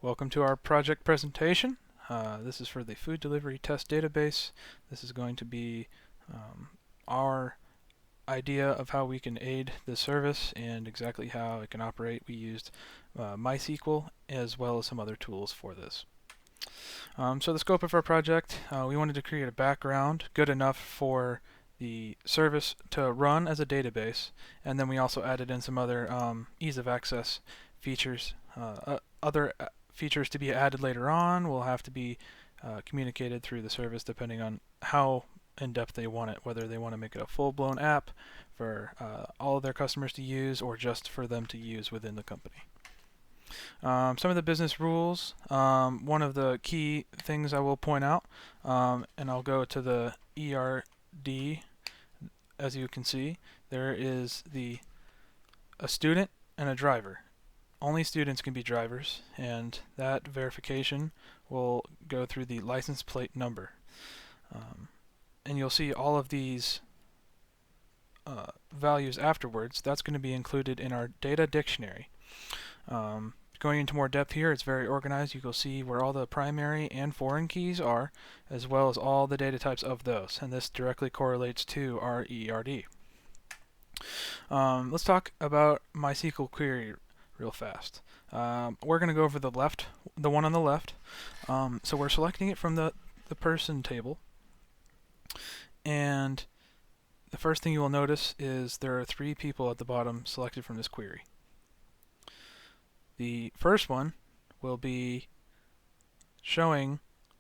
Welcome to our project presentation. This is for the food delivery test database. This is going to be our idea of how we can aid the service and exactly how it can operate. We used MySQL as well as some other tools for this. So the scope of our project, we wanted to create a background good enough for the service to run as a database, and then we also added in some other ease of access features. Other features to be added later on will have to be communicated through the service depending on how in-depth they want it, whether they want to make it a full-blown app for all of their customers to use or just for them to use within the company. Some of the business rules, one of the key things I will point out, and I'll go to the ERD. As you can see, there is a student and a driver. Only students can be drivers, and that verification will go through the license plate number. And you'll see all of these values afterwards. That's going to be included in our data dictionary. Going into more depth here, it's very organized. You can see where all the primary and foreign keys are, as well as all the data types of those, and this directly correlates to our ERD. Let's talk about MySQL query real fast. We're going to go over the one on the left. So we're selecting it from the person table, and the first thing you will notice is there are 3 people at the bottom selected from this query. The first one will be showing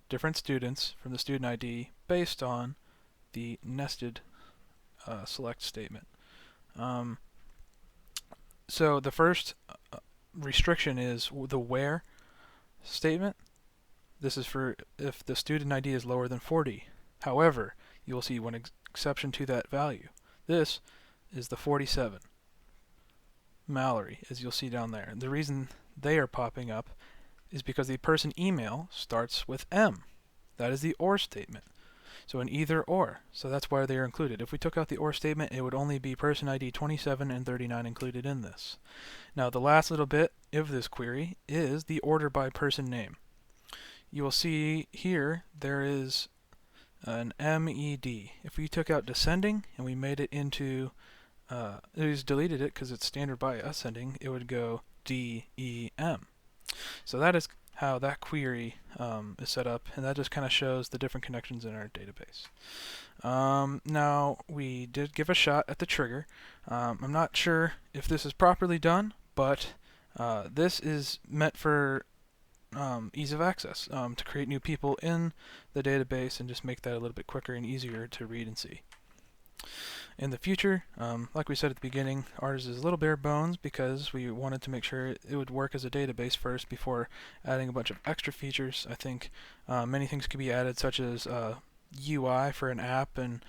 different students from the student ID based on the nested select statement. So the first restriction is the where statement. This is for if the student ID is lower than 40. However, you will see one exception to that value. This is the 47. Mallory, as you'll see down there. The reason they are popping up is because the person email starts with M. That is the OR statement. So an either or. So that's why they are included. If we took out the OR statement, it would only be person ID 27 and 39 included in this. Now the last little bit of this query is the order by person name. You will see here there is an MED. If we took out descending and we made it into it was deleted it because it's standard by ascending, it would go DEM. So that is how that query is set up, and that just kind of shows the different connections in our database. Now, we did give a shot at the trigger. I'm not sure if this is properly done, but this is meant for ease of access, to create new people in the database and just make that a little bit quicker and easier to read and see. In the future, like we said at the beginning, ours is a little bare bones because we wanted to make sure it would work as a database first before adding a bunch of extra features. I think many things could be added, such as UI for an app and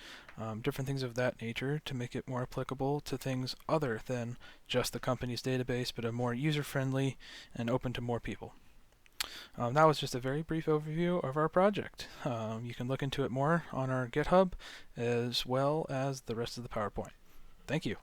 different things of that nature to make it more applicable to things other than just the company's database, but a more user-friendly and open to more people. That was just a very brief overview of our project. You can look into it more on our GitHub as well as the rest of the PowerPoint. Thank you.